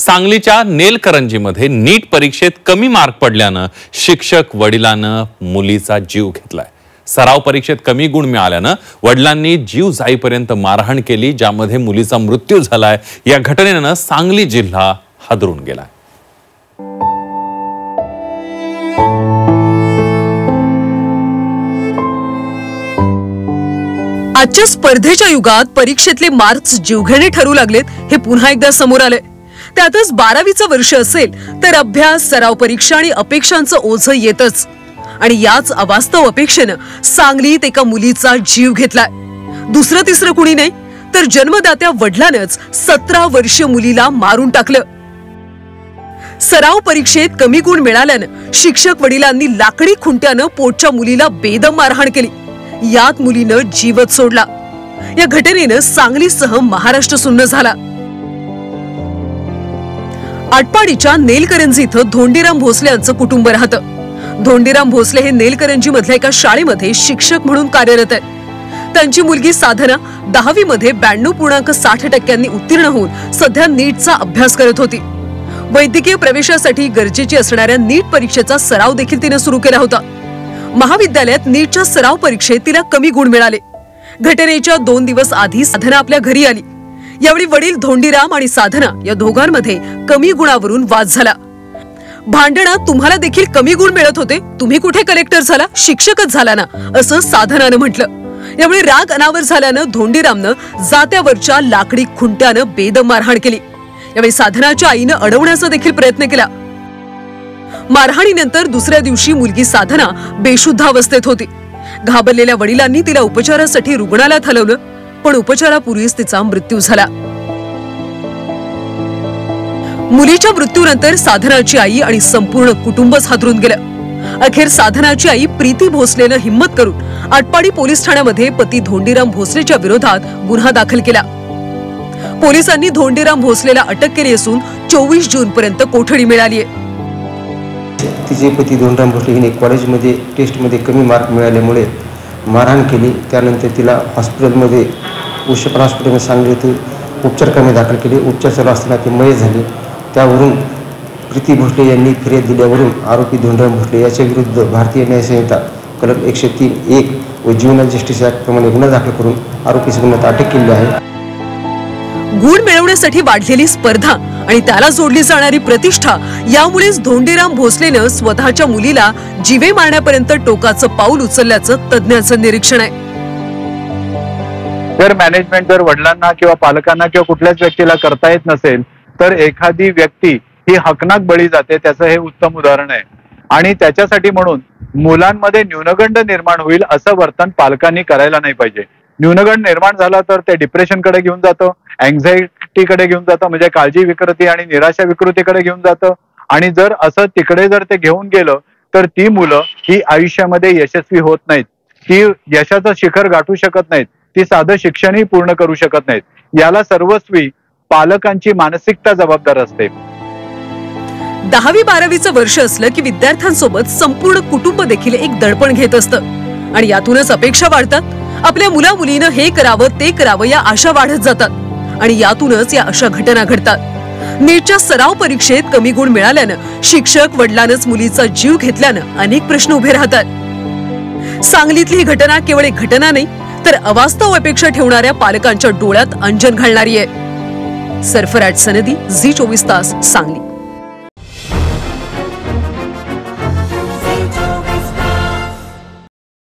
सांगलीच्या नेलकरंजीमध्ये नीट परीक्षेत कमी मार्क पडल्यानं शिक्षक वडिलांनं मुलीचा जीव घेतलाय। सराव परीक्षेत कमी गुण मिळाल्यानं वडिलांनी जीव जाईपर्यंत मारहाण केली, ज्यामध्ये मुलीचा मृत्यू झालाय। या घटनेनं सांगली जिल्हा हादरून गेलाय। आजच्या स्पर्धेच्या युगात परीक्षेतले मार्क्स जीवघेणे ठरू लागलेत, हे पुन्हा एकदा समोर आले। त्यातच 12वीचं वर्ष असेल तर अभ्यास, सराव परीक्षा आणि अपेक्षांचं ओझं येतच। आणि याच अवास्तव अपेक्षेनं सांगलीत एका मुलीचा जीव घेतलाय। दुसरं तिसरं कुणी नाही तर जन्मदात्या वडिलांनंच 17 वर्षीय मुलीला मारून टाकलं। सराव परीक्षेत कमी गुण मिळाल्यानं शिक्षक वडिलांनी लाकडी खुंट्यानं पोटच्या मुलीला बेदम मारहाण केली। यात मुलीनं जीवच सोडला। या घटनेनं सांगलीसह महाराष्ट्र सुन्न झाला। आटपाडीच्या नेलकरंजी इथं धोंडीराम भोसले यांचं कुटुंब राहतं। धोंडीराम भोसले हे नेलकरंजी मधल्या एका शाळेमध्ये शिक्षक म्हणून कार्यरत आहेत। त्यांची मुलगी साधना 10वी मध्ये 92.60% उत्तीर्ण होऊन सध्या नीटचा अभ्यास करत होती। वैद्यकीय प्रवेशासाठी गरजेची असणाऱ्या नीट परीक्षेचा सराव देखील तिने सुरू केला होता। महाविद्यालयात नीटच्या सराव परीक्षेत तिला कमी गुण मिळाले। घटनेच्या 2 दिवस आधी साधना आपल्या घरी आली। यावेळी वडील धोंडीराम आणि साधना या दोघांमध्ये कमी गुणावरून वाद झाला। भांडणात तुम्हाला देखील कमी गुण मिळत होते, तुम्ही कुठे कलेक्टर झाला, शिक्षकच झाला ना, असं साधनानं म्हटलं। यावेळी राग अनावर झाल्यानं धोंडीरामनं जात्यावरच्या लाकडी खुंट्यानं बेदम मारहाण केली। यावेळी साधनाच्या आईनं अडवण्याचा देखील प्रयत्न केला। मारहाणीनंतर दुसऱ्या दिवशी मुलगी साधना बेशुद्ध अवस्थेत होती। घाबरलेल्या वडिलांनी तिला उपचारासाठी रुग्णालयात हलवलं, पण उपचारापूर्वीच तिचा मृत्यू झाला। मुलीच्या मृत्यूनंतर साधनाची आई आणि संपूर्ण कुटुंबच हादरून गेलं। अखेर साधनाची आई प्रीती भोसलेनं हिम्मत करून आटपाडी पोलीस ठाण्यामध्ये पती धोंडीराम भोसलेच्या विरोधात गुन्हा दाखल केला। पोलिसांनी धोंडीराम भोसलेला अटक केली असून 24 जून पर्यंत कोठडी मिळाली आहे। तिचे पती धोंडीराम भोसले हिने कॉलेजमध्ये टेस्टमध्ये कमी मार्क मिळाल्यामुळे मारहाण केली। त्यानंतर तिला हॉस्पिटलमध्ये उशपण हॉस्पिटलमध्ये सांगली येथे उपचारखान्यात दाखल केले। उपचार चालू असताना ती मयत झाली। त्यावरून प्रीती भोसले यांनी फिर्याद दिल्यावरून आरोपी धोंडीराम भोसले याच्या विरुद्ध भारतीय न्याय संहिता कलम 103(1) व ज्युव्हेनाइल जस्टिस ऍक्ट प्रमाणे गुन्हा दाखल करून आरोपीस गुन्ह्यात अटक केली आहे। गुण मिळवण्यासाठी वाढलेली स्पर्धा आणि त्याला जोडली जाणारी प्रतिष्ठा यामुळेच धोंडीराम भोसलेनं स्वतःच्या मुलीला जीवे मारण्यापर्यंत टोकाचं पाऊल उचलल्याचं तज्ञांचं निरीक्षण आहे। जर मॅनेजमेंट जर वडिलांना किंवा पालकांना किंवा कुठल्याच व्यक्तीला करता येत नसेल तर एखादी व्यक्ती ही हकनाक बळी जाते, त्याचं हे उत्तम उदाहरण आहे। आणि त्याच्यासाठी म्हणून मुलांमध्ये न्यूनगंड निर्माण होईल असं वर्तन पालकांनी करायला नाही पाहिजे। न्यूनगंड निर्माण झाला तर ते डिप्रेशनकडे घेऊन जातं, अँझायटीकडे घेऊन जातं, म्हणजे काळजी विकृती आणि निराशा विकृतीकडे घेऊन जातं। आणि जर असं तिकडे जर ते घेऊन गेलं तर ती मुलं ही आयुष्यामध्ये यशस्वी होत नाहीत, ती यशाचं शिखर गाठू शकत नाहीत, ती साधं शिक्षणही पूर्ण करू शकत नाहीत। याला सर्वस्वी पालकांची मानसिकता जबाबदार असते। 10वी 12वीचं वर्ष असलं की विद्यार्थ्यांसोबत संपूर्ण कुटुंब देखील एक दडपण घेत असतं आणि यातूनच अपेक्षा वाढतात। आपल्या मुला मुलीनं हे करावं ते करावं या आशा वाढत जातात आणि यातूनच या अशा घटना घडतात। नीटच्या सराव परीक्षेत कमी गुण मिळाल्यानं शिक्षक वडिलांनंच मुलीचा जीव घेतल्यानं अनेक प्रश्न उभे राहतात। सांगलीतली ही घटना केवळ एक घटना नाही तर अवास्तव अपेक्षा ठेवणाऱ्या पालकांच्या डोळ्यात अंजन घालणारी आहे। सरफराज सनदी, झी 24 तास, सांगली।